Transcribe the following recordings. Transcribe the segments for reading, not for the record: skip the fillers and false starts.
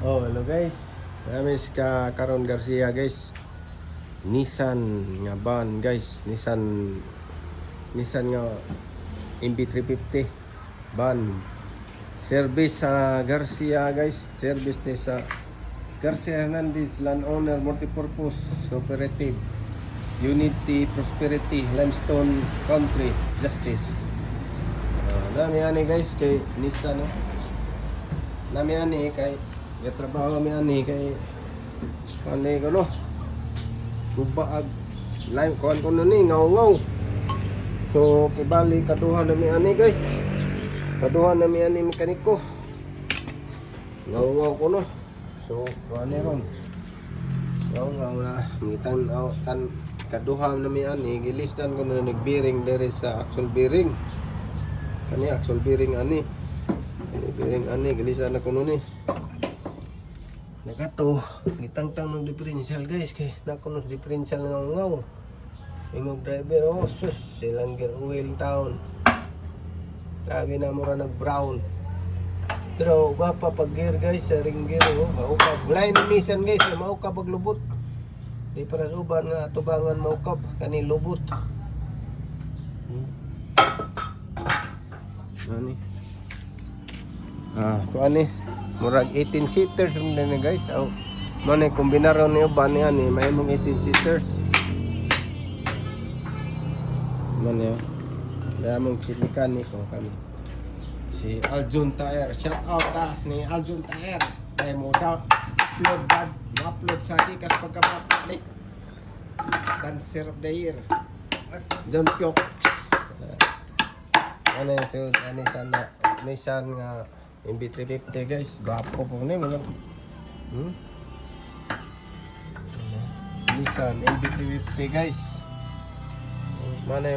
Oh, hello guys. Namis ka karon Garcia guys. Nissan nga van guys. Nissan nga MB350 van. Service sa Garcia guys. Service ni sa Garcia Hernandez Landowner Multipurpose Cooperative Unity Prosperity Limestone Country Justice. Nami ani guys kay Nissan no. Nami ani kay trabaho kami ani kay panay ko no. Gubaag live kon ko ni ngaw. So kibali kaduha nami ani guys. Kaduha nami ani mekaniko. Ngaw ko no. So ani ron. Ngaw na mitang tan kaduha nami ani gilistan ko na nagbearing dere sa axle bearing. Kani axle bearing ani. Bearing ani gilistan na ko ni. Nakato, gitangtang ng differential guys kay nakuno differential ngaw. Imong driver oh sus silang gear oil town. Grabe na mura nag brown. Pero gwapa pag gear guys, sa ring gear oh, maukab. Line Nissan guys, maukab pag lubot. Di para suban nga tubangan maukab kani lubot. Ani. Kuan ni murag 18 seaters rin guys. Mo ni kombinaron niyo ba niya ni may mong 18 seaters. Mo niyo. Daya mong si mekaniko kami. Si Aljun Tire. Shout out ni Aljun Tire. Ay mo daw upload sa Kikas pagkabata ni. Dancer of the year. John Pyok. Ano yung Nissan nga MB350 guys, gwapo po ni mga Nissan MB350 guys. Mana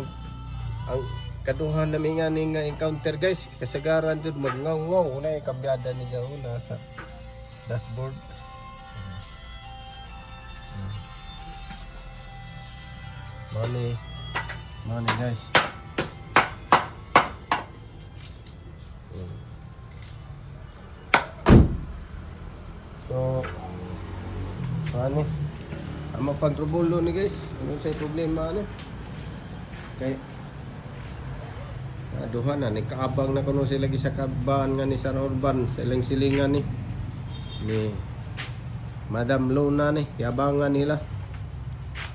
ang kaduhan namin nga encounter guys, kasagaran jud magngaw-ngaw na kabyada ni daw nasa dashboard. Money guys. So, ano? Ang mapagrubulo ni guys, ano sa problema ano? Kay aduhan na nikaabang na kuno sila sa kaban nga ni Sir Urban sa ilang silingan ni Madam Luna ni, yabangan nila.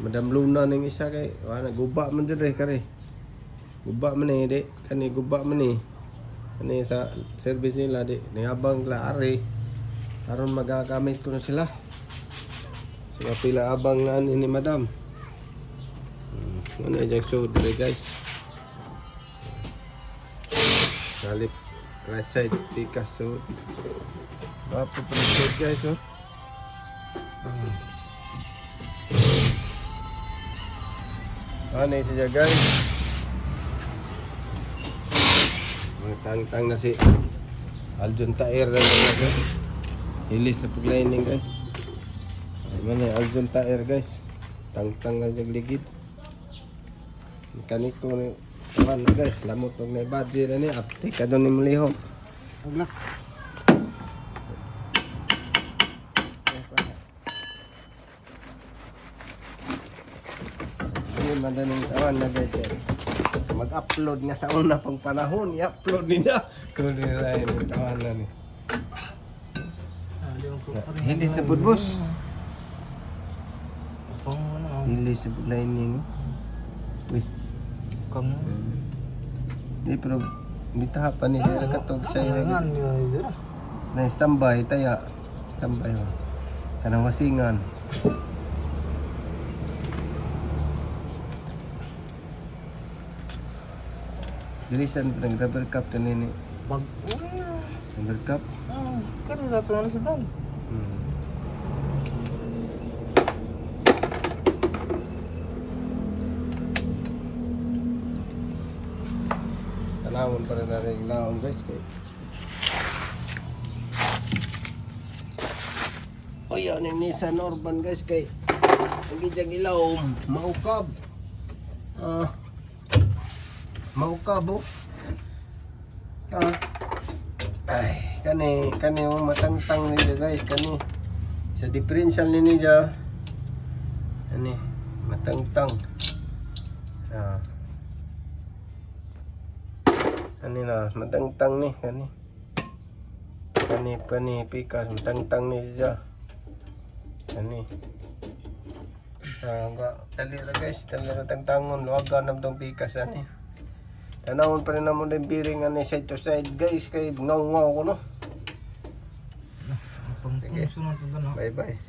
Madam Luna ning isa kay wala guba man dire kare. Guba man ni di, kani guba man ni. Kani sa service nila di, niyabang la ari. Karon magagamit ko na sila. Sila pila abang na ni Madam. Ano yung so dire guys. Salip right side Kikas so. Bapo pressure guys oh. Ano siya guys. Tang-tang na si Aljun Tire na guys. Hilis na pag-lining guys. Mana Aljun Tire guys. Tang-tang na ligid. Mekaniko ni kawan guys. Lamot og may budget ani apte ka don ni maliho. Ugna. Ini madaling kawan na guys. Mag-upload nga sa una pang panahon, i-upload nila. Kung nila yung tawanan ni. Hilis na budbos. Hilis na lining. Uy. Kamu. Di pero bitahapan ni sila katog sa Ngan yo na standby taya. Standby ho. Kanang wasingan. Dilisan ng rubber cup kanini. Bag. Rubber cup. Kan dato na sa dal. Tanawon pa rin na rin laon guys kay. O yan yung Nissan Urban guys kay. Ang gidyang ilaw maukab. Maukab oh. Ay, kani yung matangtang niya guys, kani. Sa differential niya, ani, matangtang. Ah. Ani na, matangtang ni, kani. Kani pikas, matangtang ni siya. Kani. Dali ra guys, dali ra tangtangon, luwagan na tong pikas ani. Tanawon pa rin naman din bearing ani side to side guys, kay ngaw ko no. Pang Sige. sunod ko na. Bye bye.